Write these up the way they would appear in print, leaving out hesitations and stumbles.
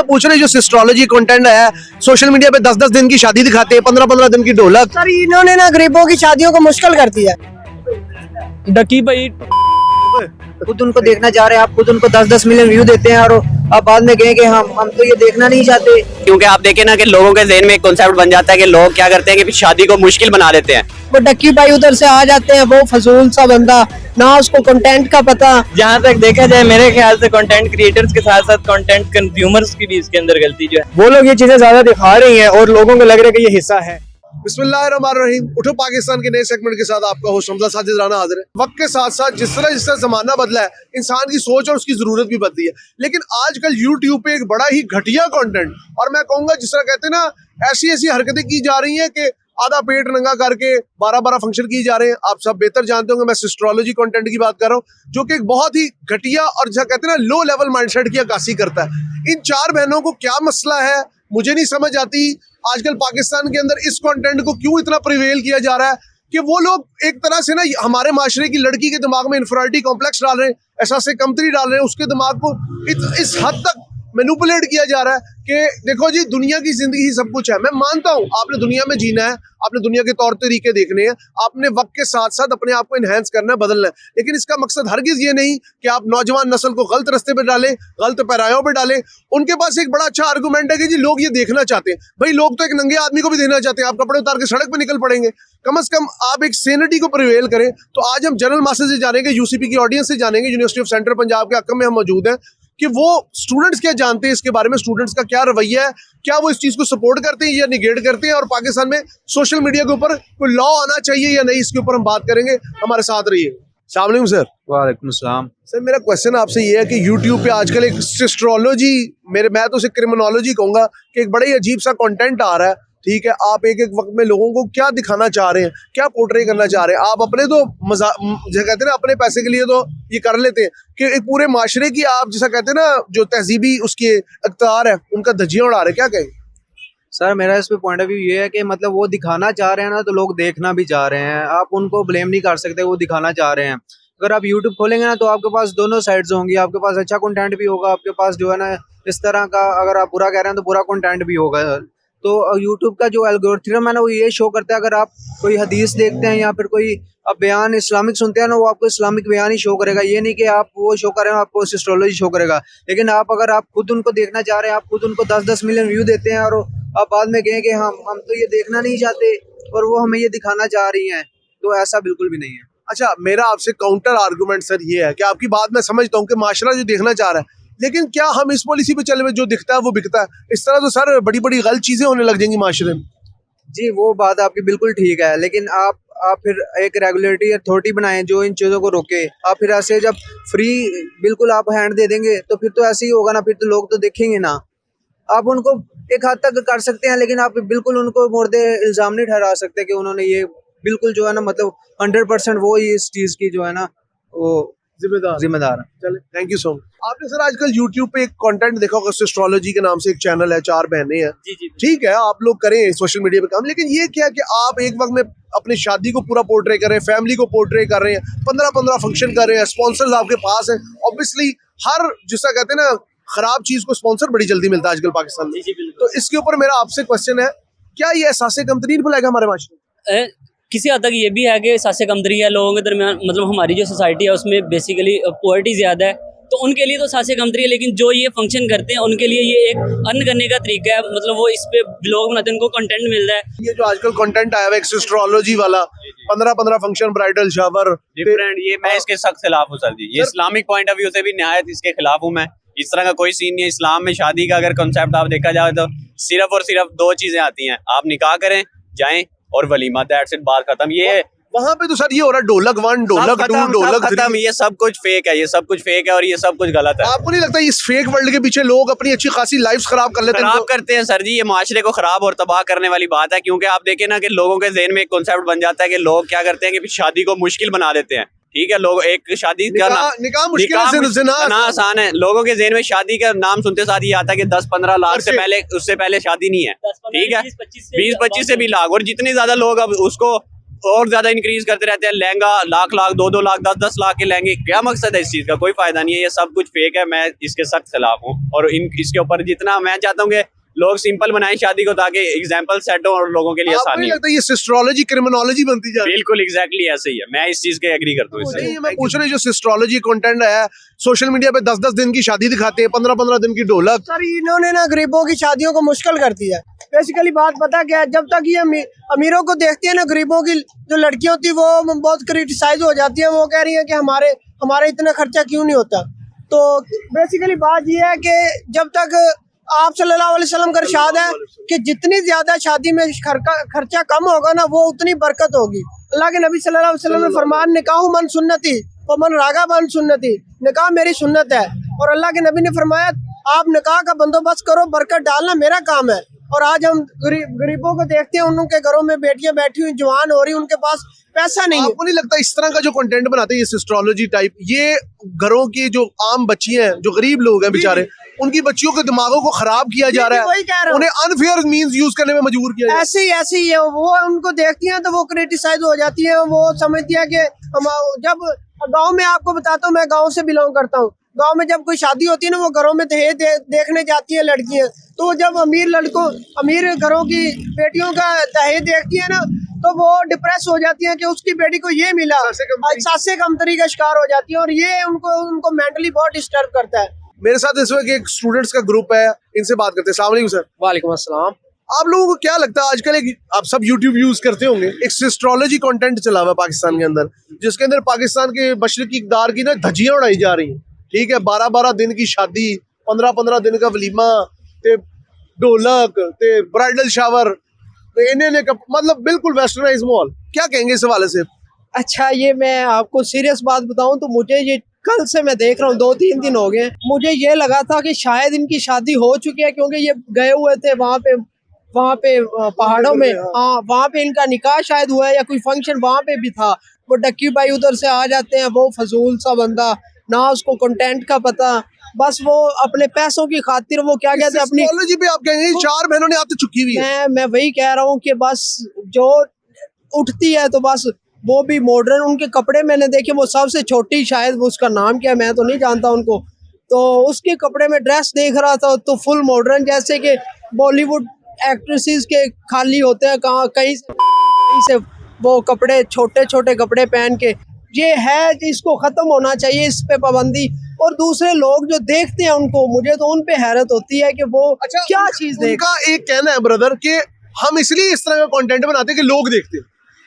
मैं पूछ रहा हूँ, जो एस्ट्रोलॉजी कंटेंट है सोशल मीडिया पे 10-10 दिन की शादी दिखाते हैं, 15-15 दिन की ढोलक। सर इन्होंने ना गरीबों की शादियों को मुश्किल कर दिया। डकी भाई खुद उनको देखना चाह रहे हैं, आप खुद उनको 10-10 मिलियन व्यू देते हैं और आप बाद में कहें कि हम तो ये देखना नहीं चाहते। क्योंकि आप देखें ना कि लोगों के ज़हन में एक कॉन्सेप्ट बन जाता है कि लोग क्या करते हैं कि शादी को मुश्किल बना देते हैं। वो डक्की भाई उधर से आ जाते हैं, वो फजूल सा बंदा, ना उसको कंटेंट का पता। जहाँ तक देखा जाए मेरे ख्याल से कंटेंट क्रिएटर्स के साथ साथ कंटेंट कंज्यूमर्स की भी इसके अंदर गलती जो है, वो लोग ये चीजें ज्यादा दिखा रही हैं और लोगों को लग रहा है कि ये हिस्सा है। बिस्मिल्लाहिर्रहमानिर्रहीम। उठो पाकिस्तान के नए सेगमेंट के साथ आपका होस्ट हमजा साजिद राना हाजिर है। वक्त के साथ साथ जिस तरह जमाना बदला है, इंसान की सोच और उसकी जरूरत भी बदली है। लेकिन आजकल यूट्यूब पे एक बड़ा ही घटिया कंटेंट, और मैं कहूंगा जिस तरह कहते हैं ना, ऐसी ऐसी हरकतें की जा रही हैं कि आधा पेट नंगा करके 12-12 फंक्शन किए जा रहे हैं। आप सब बेहतर जानते होंगे, मैं एस्ट्रोलॉजी कंटेंट की बात कर रहा हूँ, जो कि एक बहुत ही घटिया और जैसा कहते हैं ना लो लेवल माइंडसेट की अक्कासी करता है। इन चार बहनों को क्या मसला है मुझे नहीं समझ आती। आजकल पाकिस्तान के अंदर इस कंटेंट को क्यों इतना प्रिवेल किया जा रहा है कि वो लोग एक तरह से ना हमारे माशरे की लड़की के दिमाग में इंफीरियरिटी कॉम्प्लेक्स डाल रहे हैं, एहसास कमतरी डाल रहे हैं, उसके दिमाग को इस हद तक मैनिपुलेट किया जा रहा है कि देखो जी, दुनिया की जिंदगी ही सब कुछ है। मैं मानता हूँ आपने दुनिया में जीना है, आपने दुनिया के तौर तरीके देखने हैं, आपने वक्त के साथ साथ अपने आप को इनहेंस करना है, बदलना है। लेकिन इसका मकसद हरगिज ये नहीं कि आप नौजवान नस्ल को गलत रास्ते पे डालें, गलत पैरायों पे डालें। उनके पास एक बड़ा अच्छा आर्गूमेंट है कि जी लोग ये देखना चाहते हैं। भाई लोग तो एक नंगे आदमी को भी देखना चाहते हैं, आप कपड़े उतार के सड़क पे निकल पड़ेंगे। कम से कम आप एक सेनिटी को प्रिवेल करें। तो आज हम जनरल मासेज से जानेंगे, यूसीपी की ऑडियंस से जानेंगे, यूनिवर्सिटी ऑफ सेंट्रल पंजाब के हक़ में हम मौजूद हैं कि वो स्टूडेंट्स क्या जानते हैं इसके बारे में, स्टूडेंट्स का क्या रवैया है, क्या वो इस चीज को सपोर्ट करते हैं या निगेट करते हैं, और पाकिस्तान में सोशल मीडिया के ऊपर कोई लॉ आना चाहिए या नहीं, इसके ऊपर हम बात करेंगे। हमारे साथ रहिए। अस्सलाम वालेकुम सर। वालेकुम सलाम। सर मेरा क्वेश्चन आपसे ये है कि यूट्यूब पे आजकल एक एस्ट्रोलॉजी, मैं तो उसे क्रिमिनोलॉजी कहूंगा, कि एक बड़ा ही अजीब सा कंटेंट आ रहा है। ठीक है, आप एक एक वक्त में लोगों को क्या दिखाना चाह रहे हैं, क्या पोर्ट्रे करना चाह रहे हैं। आप अपने तो जो कहते हैं ना अपने पैसे के लिए तो ये कर लेते हैं कि एक पूरे माशरे की आप जैसा कहते हैं ना जो तहजीबी उसके अख्तियार है उनका धज्जियां उड़ा रहे, क्या कहें? सर मेरा इस पे पॉइंट ऑफ व्यू ये है कि मतलब वो दिखाना चाह रहे हैं ना, तो लोग देखना भी चाह रहे हैं। आप उनको ब्लेम नहीं कर सकते, वो दिखाना चाह रहे हैं। अगर आप यूट्यूब खोलेंगे ना तो आपके पास दोनों साइड्स होंगी, आपके पास अच्छा कंटेंट भी होगा, आपके पास जो है ना इस तरह का, अगर आप बुरा कह रहे हैं तो बुरा कंटेंट भी होगा। तो यूट्यूब का जो एल्गोरिथम है ना वो ये शो करता है, अगर आप कोई हदीस देखते हैं या फिर कोई आप बयान इस्लामिक सुनते हैं ना, वो आपको इस्लामिक बयान ही शो करेगा। ये नहीं कि आप वो शो करें आपको एस्ट्रोलॉजी शो करेगा। लेकिन अगर आप खुद उनको देखना चाह रहे हैं, आप खुद उनको 10-10 मिलियन व्यू देते हैं और आप बाद में कहें कि हम तो ये देखना नहीं चाहते और वो हमें ये दिखाना चाह रही हैं, तो ऐसा बिल्कुल भी नहीं है। अच्छा, मेरा आपसे काउंटर आर्गूमेंट सर ये है कि आपकी बात मैं समझता हूँ कि माशरा जो देखना चाह रहा है, लेकिन क्या हम इस पॉलिसी पे चले हुए जो दिखता है वो बिकता है? इस तरह तो सर बड़ी बड़ी गलत चीजें होने लग जाएंगी माशरे में। जी वो बात आपकी बिल्कुल ठीक है, लेकिन आप फिर एक रेगुलेटरी अथॉरिटी बनाएं जो इन चीज़ों को रोके। आप फिर ऐसे जब फ्री बिल्कुल आप हैंड दे देंगे तो फिर तो ऐसे ही होगा ना, फिर तो लोग तो देखेंगे ना। आप उनको एक हद तक कर सकते हैं, लेकिन आप बिल्कुल उनको मुर्दे इल्ज़ाम नहीं ठहरा सकते कि उन्होंने ये बिल्कुल जो है ना मतलब 100% वो ही इस चीज़ की जो है ना वो जिम्मेदार है। चले, थैंक यू सो मच। आपने सर आजकल YouTube पे एक कंटेंट देखा होगा, एस्ट्रोलॉजी के नाम से एक चैनल है, 4 बहनें हैं। ठीक है, आप लोग करें सोशल मीडिया पे काम, लेकिन ये क्या कि आप एक वक्त में अपनी शादी को पूरा पोर्ट्रे कर रहे हैं, फैमिली को पोर्ट्रे कर रहे हैं, 15-15 फंक्शन कर रहे हैं, स्पॉन्सर्स आपके पास हैं। ऑब्वियसली हर जिसका कहते हैं ना खराब चीज को स्पॉन्सर बड़ी जल्दी मिलता है आजकल पाकिस्तान में। तो इसके ऊपर मेरा आपसे क्वेश्चन है, क्या ये एहसास कमतरी बुलाएगा हमारे माशरे? किसी हद तक ये भी है कि एहसास कमतरी है लोगों के दरमियान, मतलब हमारी जो सोसाइटी है उसमें बेसिकली पॉवर्टी ज़्यादा है, तो उनके लिए तो एहसास कमतरी है। लेकिन जो ये फंक्शन करते हैं उनके लिए ये एक अर्न करने का तरीका है, मतलब वो इस पे ब्लॉग बनाते हैं, उनको कंटेंट मिल रहा है। ये जो आजकल कंटेंट आया हुआ है एस्ट्रोलॉजी वाला, 15-15 फंक्शन, ब्राइडल शावर डिफरेंट, ये मैं इसके सख्त खिलाफ हूँ सर जी। ये इस्लामिक पॉइंट ऑफ व्यू से भी निहायत इसके खिलाफ हूँ मैं। इस तरह का कोई सीन नहीं है इस्लाम में। शादी का अगर कॉन्सेप्ट आप देखा जाए तो सिर्फ और सिर्फ 2 चीजें आती हैं, आप निकाह करें जाएं और वलीमा, दैट्स इट, बात खत्म। ये वहाँ पे तो सर ये हो रहा है ढोलक 1, ढोलक 2, ढोलक 3। ये सब कुछ फेक है, ये सब कुछ फेक है और ये सब कुछ गलत है। आपको नहीं लगता इस फेक वर्ल्ड के पीछे लोग अपनी अच्छी खासी लाइफ खराब कर लेते हैं? खराब करते हैं सर जी, ये माशरे को खराब और तबाह करने वाली बात है। क्योंकि आप देखें ना कि लोगों के ज़हन में एक कॉन्सेप्ट बन जाता है कि लोग क्या करते हैं कि शादी को मुश्किल बना देते हैं। ठीक है, लोग एक शादी का निकाह मुश्किल है, ना आसान है। लोगों के ज़हन में शादी का नाम सुनते साथ ये आता है कि 10-15 लाख से पहले, उससे पहले शादी नहीं है। ठीक है, 20-25 से भी लाख, और जितने ज्यादा लोग अब उसको और ज्यादा इंक्रीज करते रहते हैं। लहंगा लाख लाख 2-2 लाख 10-10 लाख के लहंगे, क्या मकसद है इस चीज का? कोई फायदा नहीं है, ये सब कुछ फेक है। मैं इसके सख्त खिलाफ हूँ और इसके ऊपर जितना मैं चाहता हूँ कि लोग सिंपल बनाएं शादी को, ताकि एग्जाम्पल सेट हो और लोगों के लिए आपको आसानी नहीं हो। लगता ये सिस्ट्रोलॉजी क्रिमिनोलॉजी बनती जा रही है? बिल्कुल एग्जैक्टली ऐसे ही है, मैं इस चीज के एग्री करता हूँ इससे। नहीं, मैं पूछ रही हूँ, जो सिस्ट्रोलॉजी कंटेंट है सोशल मीडिया पे 10-10 दिन की शादी दिखाते हैं, 15-15 दिन की ढोलक। सर इन्होंने ना गरीबों की शादियों को मुश्किल कर दिया है। बेसिकली बात पता क्या है, जब तक ये अमीरों को देखती है ना, गरीबों की जो लड़कियां होती है वो बहुत क्रिटिसाइज हो जाती है। वो कह रही है कि हमारे इतना खर्चा क्यों नहीं होता। तो बेसिकली बात ये है कि जब तक आप सल्लल्लाहु अलैहि वसल्लम का इरशाद है कि जितनी ज्यादा शादी में खर्चा कम होगा ना, वो उतनी बरकत होगी। अल्लाह के नबी सल्लल्लाहु अलैहि वसल्लम ने फरमान, निकाह मन सुन्नती व मन रागा मन सुन्नती, निकाह मेरी सुन्नत है। और अल्लाह के नबी ने फरमाया, आप निकाह का बंदोबस्त करो, बरकत डालना मेरा काम है। और आज हम गरीबों को देखते हैं, उनके घरों में बेटियां बैठी हुई जवान हो रही, उनके पास पैसा नहीं है। आपको नहीं लगता इस तरह का जो कंटेंट बनाते हैं ये सिस्ट्रोलॉजी टाइप, ये घरों की जो आम बच्चियां हैं, जो गरीब लोग हैं बेचारे, उनकी बच्चियों के दिमागों को खराब किया जा रहा वही कह है, रहा हूं। उन्हें अनफेयर मींस यूज करने में मजबूर किया जा रहा है। ऐसे ही है। वो उनको देखती हैं तो वो क्रिटिसाइज हो जाती है। वो समझती है कि जब गांव में, आपको बताता हूँ, मैं गांव से बिलोंग करता हूँ। गांव में जब कोई शादी होती है ना, वो घरों में दहेज देखने जाती है लड़कियां। तो जब अमीर घरों की बेटियों का दहेज देखती है ना, तो वो डिप्रेस हो जाती है कि उसकी बेटी को ये मिला, सासे कमतरी का शिकार हो जाती है। और ये उनको मेंटली बहुत डिस्टर्ब करता है। मेरे साथ इस वक्त एक स्टूडेंट्स का ग्रुप है, इनसे बात करते हैं। अस्सलाम वालेकुम सर। वालेकुम अस्सलाम। आप लोगों को क्या लगता है, आजकल आप सब यूट्यूब यूज करते होंगे, एक सिस्ट्रोलॉजी कंटेंट चला हुआ है पाकिस्तान के अंदर, जिसके अंदर पाकिस्तान के मशरिकी इक़्तिदार की ना धज्जियां उड़ाई जा रही हैं। ठीक है, 12-12 दिन की शादी, 15-15 दिन का वलीमा, ते ढोलक, ते ब्राइडल शावर, इन्हें मतलब बिल्कुल वेस्टर्नाइज माहौल। क्या कहेंगे इस हवाले से? अच्छा, ये मैं आपको सीरियस बात बताऊं तो मुझे ये कल से मैं देख रहा हूँ, 2-3 दिन हो गए। मुझे ये लगा था कि शायद इनकी शादी हो चुकी है, क्योंकि ये गए हुए थे वहाँ पे पहाड़ों में। हाँ, वहाँ पे इनका निकाह शायद हुआ है या कोई फंक्शन वहाँ पे भी था। वो डक्की भाई उधर से आ जाते हैं, वो फजूल सा बंदा, ना उसको कंटेंट का पता, बस वो अपने पैसों की खातिर वो क्या कहते हैं अपनी सिस्ट्रोलॉजी पे आप कहेंगे 4 बहनों ने आते चुकी हुई है। मैं वही कह रहा हूँ कि बस जो उठती है तो बस वो भी मॉडर्न, उनके कपड़े मैंने देखे, वो सबसे छोटी, शायद वो उसका नाम क्या है मैं तो नहीं जानता उनको, तो उसके कपड़े में ड्रेस देख रहा था तो फुल मॉडर्न, जैसे कि बॉलीवुड एक्ट्रेसेस के खाली होते हैं, कहीं से वो कपड़े, छोटे छोटे कपड़े पहन के। ये है कि इसको खत्म होना चाहिए, इस पे पाबंदी। और दूसरे लोग जो देखते हैं उनको, मुझे तो उन पे हैरत होती है कि वो क्या चीज देख। उनका एक कहना है ब्रदर कि हम इसलिए इस तरह का कंटेंट बनाते हैं कि लोग देखते हैं,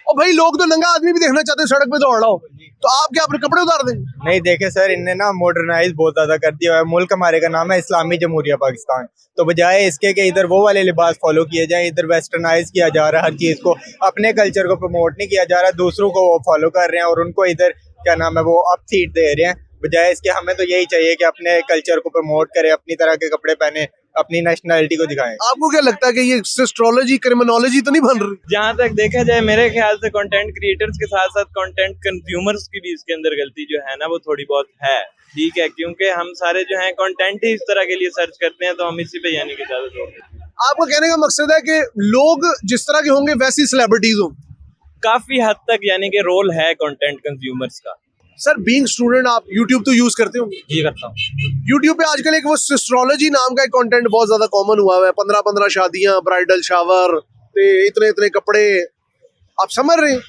और भाई लोग तो नंगा आदमी भी देखना चाहते हैं सड़क पे दौड़ रहा हो, तो आप क्या अपने कपड़े उतार देंगे? नहीं देखे सर, इनने ना मॉडर्नाइज बहुत ज्यादा कर दिया है। मुल्क हमारे का नाम है इस्लामी जमहूरिया पाकिस्तान, तो बजाय इसके कि इधर वो वाले लिबास फॉलो किए जाए, इधर वेस्टर्नाइज किया जा रहा है हर चीज को, अपने कल्चर को प्रमोट नहीं किया जा रहा, दूसरों को वो फॉलो कर रहे हैं और उनको इधर क्या नाम है वो अप सीट दे रहे हैं। बजाय इसके हमें तो यही चाहिए कि अपने कल्चर को प्रमोट करें, अपनी तरह के कपड़े पहने, अपनी नेशनैलिटी को दिखाएं। आपको क्या लगता है कि ये सिस्ट्रोलॉजी क्रिमिनोलॉजी तो नहीं बन रही? जहाँ तक देखा जाए मेरे ख्याल से कंटेंट क्रिएटर्स के साथ साथ कंटेंट कंज्यूमर्स की भी इसके अंदर गलती जो है ना वो थोड़ी बहुत है। ठीक है, क्योंकि हम सारे जो हैं कंटेंट ही इस तरह के लिए सर्च करते हैं, तो हम इसी पे यानी कि ज्यादा जोर देते हैं। आपको कहने का मकसद है कि लोग जिस तरह के होंगे वैसी सेलिब्रिटीज हों? काफी हद तक यानी कि रोल है कंटेंट कंज्यूमर्स का। सर बीइंग स्टूडेंट आप यूट्यूब तो यूज करते हो? जी करता हूँ। यूट्यूब पे आजकल एक वो सिस्ट्रोलॉजी नाम का एक कंटेंट बहुत ज्यादा कॉमन हुआ है, 15-15 शादियां, ब्राइडल शावर, इतने इतने कपड़े, आप समझ रहे हैं?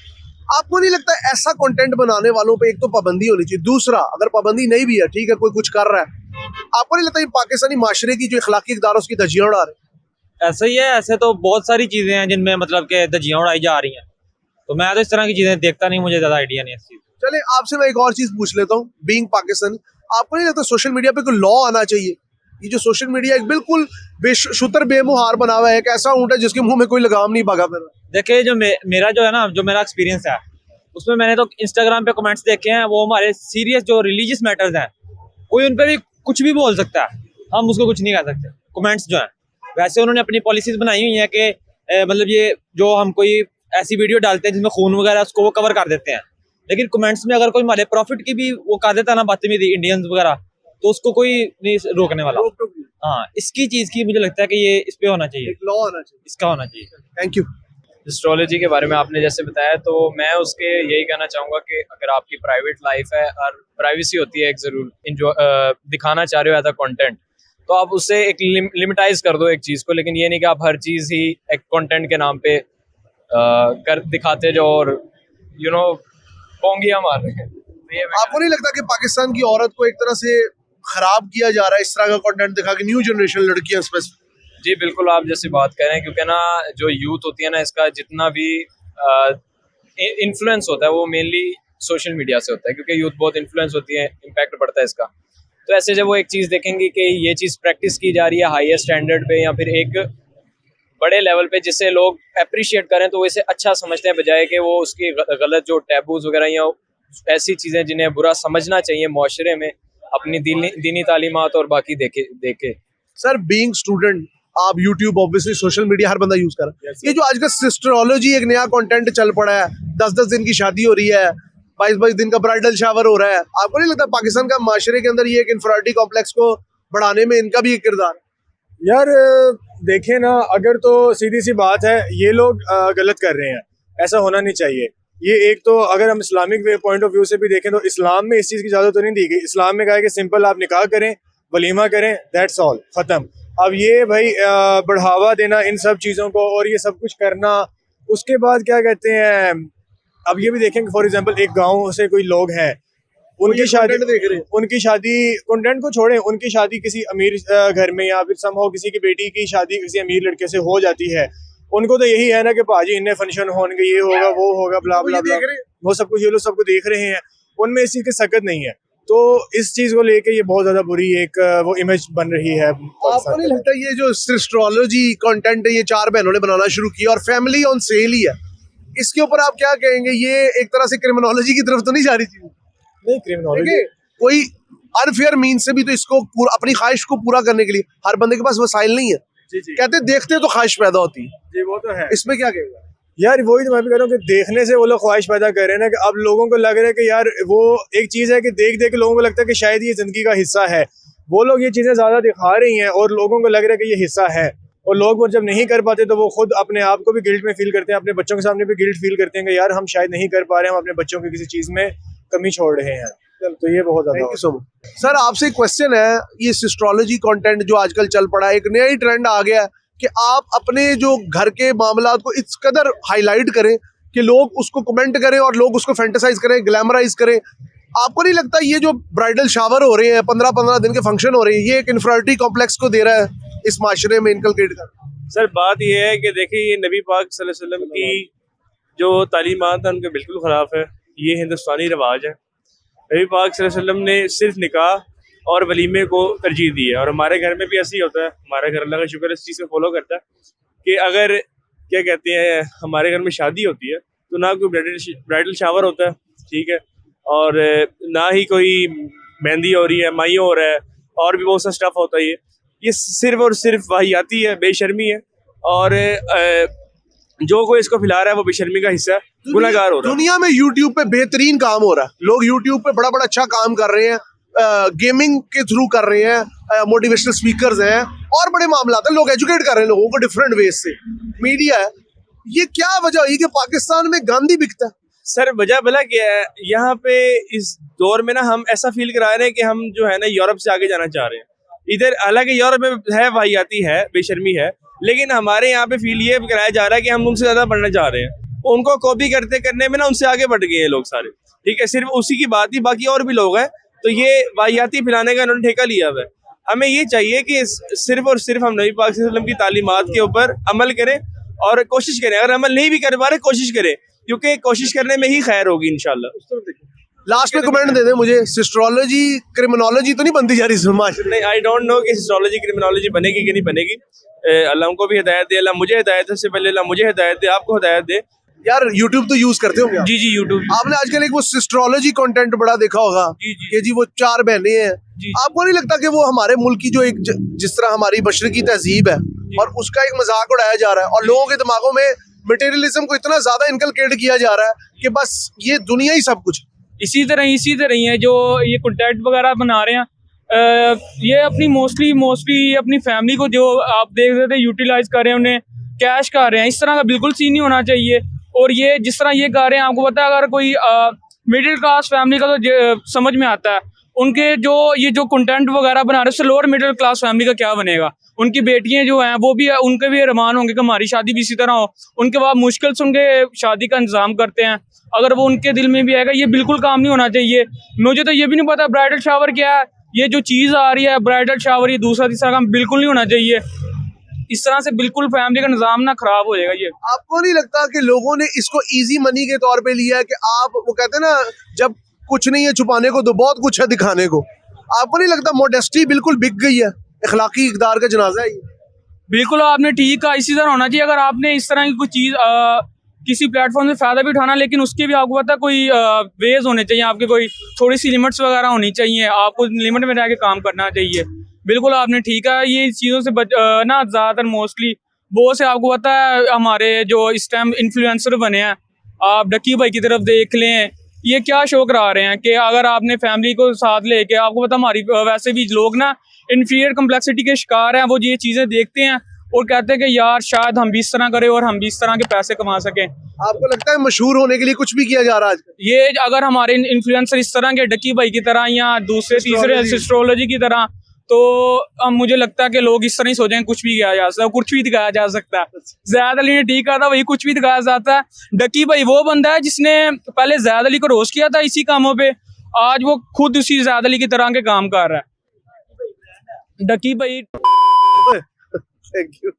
आपको नहीं लगता ऐसा कंटेंट बनाने वालों पे एक तो पाबंदी होनी चाहिए, दूसरा अगर पाबंदी नहीं भी है, ठीक है, कोई कुछ कर रहा है, आपको नहीं लगता ये पाकिस्तानी माशरे की जो इखलाकी इक़्तिदार उसकी धज्जियां उड़ा रहे हैं? ऐसा ही है, ऐसे तो बहुत सारी चीजें हैं जिनमें मतलब के धज्जियां उड़ाई जा रही हैं, तो मैं तो इस तरह की चीजें देखता नहीं, मुझे ज्यादा आइडिया नहीं है इस चीज। चले आपसे मैं एक और चीज पूछ लेता हूँ, बीइंग पाकिस्तानी, आपको नहीं लगता सोशल मीडिया पे कोई लॉ आना चाहिए? ये जो सोशल मीडिया एक बिल्कुल बेशुतर बेमुहार बना हुआ है, एक ऐसा ऊँट है जिसके मुंह में कोई लगाम नहीं भागा फिर। देखिए जो मेरा जो है ना, जो मेरा एक्सपीरियंस है उसमें मैंने तो इंस्टाग्राम पे कमेंट्स देखे हैं, वो हमारे सीरियस जो रिलीजियस मैटर्स हैं, कोई उन पर भी कुछ भी बोल सकता है, हम उसको कुछ नहीं कह सकते। कमेंट्स जो हैं, वैसे उन्होंने अपनी पॉलिसीज बनाई हुई हैं कि मतलब ये जो हम कोई ऐसी वीडियो डालते हैं जिसमें खून वगैरह, उसको वो कवर कर देते हैं, लेकिन कमेंट्स में अगर कोई हमारे प्रॉफिट की भी वो कर देता है ना बातें भी इंडियंस वगैरह, तो उसको कोई नहीं रोकने वाला। हाँ, इसकी चीज की मुझे लगता है कि ये इस पे होना चाहिए, लॉ होना चाहिए, इसका होना चाहिए। Thank you. एस्ट्रोलॉजी के बारे में आपने जैसे बताया, तो मैं उसके यही कहना चाहूँगा कि अगर आपकी प्राइवेट लाइफ है और प्राइवेसी होती है एक ज़रूर दिखाना चाह रहे हो एज अ कंटेंट, तो आप उससे एक लिमिटाइज कर दो एक चीज़ को, लेकिन ये नहीं कि आप हर चीज़ ही एक कंटेंट के नाम पे कर दिखाते जाओ और पोंगियाँ मार रहे हैं। आपको नहीं लगता कि पाकिस्तान की औरत को एक तरह से खराब किया जा रहा है इस तरह का कंटेंट दिखा के, न्यू जनरेशन लड़कियां स्पेसिफिक? जी बिल्कुल, आप जैसे बात कर रहे हैं, क्योंकि ना जो यूथ होती है ना, इसका जितना भी इन्फ्लुएंस होता है वो मेनली सोशल मीडिया से होता है, क्योंकि यूथ बहुत इन्फ्लुएंस होती है, इम्पैक्ट पड़ता है इसका। तो ऐसे जब वो एक चीज़ देखेंगे कि ये चीज़ प्रैक्टिस की जा रही है हाईएस्ट स्टैंडर्ड पे या फिर एक बड़े लेवल पे जिससे लोग अप्रिशिएट करें, तो वो इसे अच्छा समझते हैं, बजाय कि वो उसकी गलत जो टैबूज वगैरह या ऐसी चीज़ें जिन्हें बुरा समझना चाहिए माशरे में, अपनी दीनी तालीमात और बाकी देखे। सर, बीइंग स्टूडेंट, आप YouTube, ऑब्वियसली सोशल मीडिया हर बंदा यूज कर रहा है। ये जो आजकल सिस्टरोलॉजी एक नया कंटेंट चल पड़ा है, 10-10 दिन की शादी हो रही है, 22-22 दिन का ब्राइडल शावर हो रहा है, आपको नहीं लगता पाकिस्तान का माशरे के अंदर ये एक इंफिनिटी कॉम्प्लेक्स को बढ़ाने में इनका भी एक किरदार? यार देखें ना, अगर तो सीधी सी बात है, ये लोग गलत कर रहे हैं, ऐसा होना नहीं चाहिए। ये एक तो अगर हम इस्लामिक पॉइंट ऑफ व्यू से भी देखें तो इस्लाम में इस चीज़ की इजाज़त तो नहीं दी गई। इस्लाम में कहा है कि सिंपल आप निकाह करें, वलीमा करें, दैट्स ऑल, ख़त्म। अब ये भाई बढ़ावा देना इन सब चीज़ों को और ये सब कुछ करना, उसके बाद क्या कहते हैं, अब ये भी देखेंगे फॉर एग्जांपल एक गांव से कोई लोग हैं, उनकी शादी कंटेंट को छोड़ें, उनकी शादी किसी अमीर घर में या फिर समहाउ किसी की बेटी की शादी किसी अमीर लड़के से हो जाती है, उनको तो यही है ना कि पाजी इन्हें फंक्शन होंगे, ये होगा वो होगा, ब्ला ब्ला ब्ला, वो सब कुछ ये लोग सबको देख रहे हैं, उनमें इस चीज़ की सकत नहीं है। तो इस चीज को लेके ये बहुत ज्यादा बुरी एक वो इमेज बन रही है। आपको नहीं लगता ये जो एस्ट्रोलॉजी कंटेंट है ये 4 बहनों ने बनाना शुरू किया और फैमिली ऑन सेल ही है, इसके ऊपर आप क्या कहेंगे? ये एक तरह से क्रिमिनोलॉजी की तरफ तो नहीं जा रही चीज? नहीं, क्रिमिनोलॉजी कोई अनफेयर मीन से भी तो इसको अपनी ख्वाहिश को पूरा करने के लिए, हर बंदे के पास वसाइल नहीं है। कहते देखते तो ख्वाहिश पैदा होती है। जी वो तो है। इसमें क्या कहेंगे? यार वही तो मैं भी कह रहा हूँ कि देखने से वो लोग ख्वाहिश पैदा कर रहे हैं ना, कि अब लोगों को लग रहा है कि यार वो एक चीज़ है कि देख देख के लोगों को लगता है कि शायद ये ज़िंदगी का हिस्सा है, वो लोग ये चीज़ें ज़्यादा दिखा रही हैं और लोगों को लग रहा है कि ये हिस्सा है, और लोग वो जब नहीं कर पाते तो वो खुद अपने आप को भी गिल्ट में फील करते हैं, अपने बच्चों के सामने भी गिल्ट फील करते हैं कि यार हम शायद नहीं कर पा रहे हैं, हम अपने बच्चों की किसी चीज़ में कमी छोड़ रहे हैं। तो ये बहुत ज़्यादा। Thank you so much. Sir आपसे एक क्वेश्चन है, ये एस्ट्रोलॉजी कंटेंट जो आजकल चल पड़ा है, एक नया ही ट्रेंड आ गया है कि आप अपने जो घर के मामलात को इस कदर हाईलाइट करें कि लोग उसको कमेंट करें और लोग उसको फैंटेसाइज करें, ग्लैमराइज करें। आपको नहीं लगता ये जो ब्राइडल शावर हो रहे हैं, 15-15 दिन के फंक्शन हो रहे हैं, ये एक इन्फिनिटी कॉम्प्लेक्स को दे रहा है इस माशरे में इनकलकेट कर? सर बात ये है कि देखिए, ये नबी पाक सल्लल्लाहु अलैहि वसल्लम की जो तालीमात हैं उनके बिल्कुल ख़िलाफ़ है, ये हिंदुस्तानी रवाज है। नबी पाक सल्लल्लाहु अलैहि वसल्लम ने सिर्फ निकाह और वलीमे को तरजीह दी है, और हमारे घर में भी ऐसे ही होता है। हमारा घर अल्लाह का शुक्र इस चीज़ को फॉलो करता है कि अगर क्या कहते हैं हमारे घर में शादी होती है तो ना कोई ब्राइडल शावर होता है, ठीक है, और ना ही कोई मेहंदी हो रही है, माइयो हो रहा है, और भी बहुत सा स्टफ होता है। ये सिर्फ और सिर्फ वाहियाती है, बेशर्मी है, और जो कोई इसको फैला रहा है वो बेशर्मी का हिस्सा है, गुनहगार हो रहा है। दुनिया में यूट्यूब पे बेहतरीन काम हो रहा है, लोग यूट्यूब पे बड़ा बड़ा अच्छा काम कर रहे हैं, गेमिंग के थ्रू कर रहे हैं, मोटिवेशनल स्पीकर्स हैं और बड़े मामला हैं, लोग एजुकेट कर रहे हैं लोगों को डिफरेंट वेज से। मीडिया है, ये क्या वजह हुई कि पाकिस्तान में गांधी बिकता है? सर वजह भला क्या है, यहाँ पे इस दौर में ना हम ऐसा फील करा रहे हैं कि हम जो है ना यूरोप से आगे जाना चाह रहे हैं। इधर हालांकि यूरोप में है वाहियाती है, बेशर्मी है, लेकिन हमारे यहाँ पे फील ये कराया जा रहा है कि हम उनसे ज्यादा बढ़ना चाह रहे हैं। उनको कॉपी करने में ना उनसे आगे बढ़ गए हैं लोग सारे, ठीक है, सिर्फ उसी की बात ही, बाकी और भी लोग हैं, तो ये वाहियाती फैलाने का इन्होंने ठेका लिया हुआ है। हमें ये चाहिए कि सिर्फ और सिर्फ हम नबी पाक सल्लल्लाहु अलैहि वसल्लम की तालीमात के ऊपर अमल करें और कोशिश करें। अगर अमल नहीं भी कर पा रहे, कोशिश करें, क्योंकि कोशिश करने में ही खैर होगी इंशाल्लाह। लास्ट में कमेंट दे दें मुझे, एस्ट्रोलॉजी क्रिमिनोलॉजी तो नहीं बनती जा रही समाज? नहीं, आई डोंट नो कि एस्ट्रोलॉजी क्रिमिनोलॉजी बनेगी कि नहीं बनेगी। अल्लाह उनको भी हिदायत दे, अल्लाह मुझे हिदायत दे, पहले अल्लाह मुझे हिदायत दे, आपको हिदायत दे। यार यूट्यूब तो यूज करते होंगे? जी यूट्यूब। आपने आजकल एक वो एस्ट्रोलॉजी कंटेंट बड़ा देखा होगा कि जी वो 4 बहनें हैं। आपको नहीं लगता कि वो हमारे मुल्क की जो एक जिस तरह हमारी मशरकी तहजीब है और उसका एक मजाक उड़ाया जा रहा है, और लोगों के दिमागों में मटेरियलिज्म को इतना ज्यादा इनकलकेट किया जा रहा है कि बस ये दुनिया ही सब कुछ। इसी तरह ही है जो ये कंटेंट वगैरह बना रहे हैं, ये अपनी मोस्टली अपनी फैमिली को जो आप देख रहे थे यूटिलाइज कर रहे हैं, उन्हें कैश गा रहे हैं। इस तरह का बिल्कुल सीन नहीं होना चाहिए। और ये जिस तरह ये गा रहे हैं, आपको पता है अगर कोई मिडिल क्लास फैमिली का तो समझ में आता है, उनके जो ये जो कंटेंट वगैरह बना रहे हैं उससे लोअर मिडिल क्लास फैमिली का क्या बनेगा। उनकी बेटियां जो हैं वो भी उनके भी अरमान होंगे कि हमारी शादी भी इसी तरह हो। उनके बाद मुश्किल से उनके शादी का इंतजाम करते हैं, अगर वो उनके दिल में भी आएगा, ये बिल्कुल काम नहीं होना चाहिए। मुझे तो ये भी नहीं पता ब्राइडल शावर क्या है, ये जो चीज़ आ रही है ब्राइडल शावर, ये दूसरा तीसरा काम बिल्कुल नहीं होना चाहिए। इस तरह से बिल्कुल फैमिली का निज़ाम ना खराब हो जाएगा। ये आपको नहीं लगता कि लोगों ने इसको इजी मनी के तौर पे लिया है कि आप, वो कहते हैं ना, जब कुछ नहीं है छुपाने को तो बहुत कुछ है दिखाने को। आपको नहीं लगता मॉडेस्टी बिल्कुल बिक गई है, अखलाकी इक़दार का जनाजा है ये? बिल्कुल आपने ठीक कहा, इसी तरह होना चाहिए। अगर आपने इस तरह की कोई चीज़ किसी प्लेटफॉर्म से फ़ायदा भी उठाना, लेकिन उसके भी आपको पता कोई वेज होने चाहिए, आपके कोई थोड़ी सी लिमिट्स वगैरह होनी चाहिए, आपको लिमिट में रह के काम करना चाहिए। बिल्कुल आपने ठीक है, ये चीज़ों से ना ज़्यादातर मोस्टली बहुत से आपको पता है हमारे जो इस टाइम इन्फ्लुएंसर बने हैं, आप डक्की भाई की तरफ देख लें, ये क्या शो करा रहे हैं कि अगर आपने फैमिली को साथ लेके, आपको पता हमारी वैसे भी लोग ना इन्फीरियर कम्प्लेक्सिटी के शिकार हैं, वो ये चीज़ें देखते हैं और कहते हैं कि यार शायद हम भी इस तरह करें और हम भी इस तरह के पैसे कमा सकें। आपको लगता है मशहूर होने के लिए कुछ भी किया जा रहा है आजकल? ये अगर हमारे इन्फ्लुएंसर इस तरह के डक्की भाई की तरह या दूसरे तीसरे एस्ट्रोलॉजी की तरह, तो मुझे लगता है कि लोग इस तरह ही सोचेंगे कुछ भी किया जा सकता है, कुछ भी दिखाया जा सकता है। ज़ैद अली ने ठीक कहा था, वही कुछ भी दिखाया जाता है। डक्की भाई वो बंदा है जिसने पहले ज़ैद अली को रोस्ट किया था इसी कामों पे, आज वो खुद उसी ज़ैद अली की तरह के काम कर रहा है। डक्की भाई थैंक यू।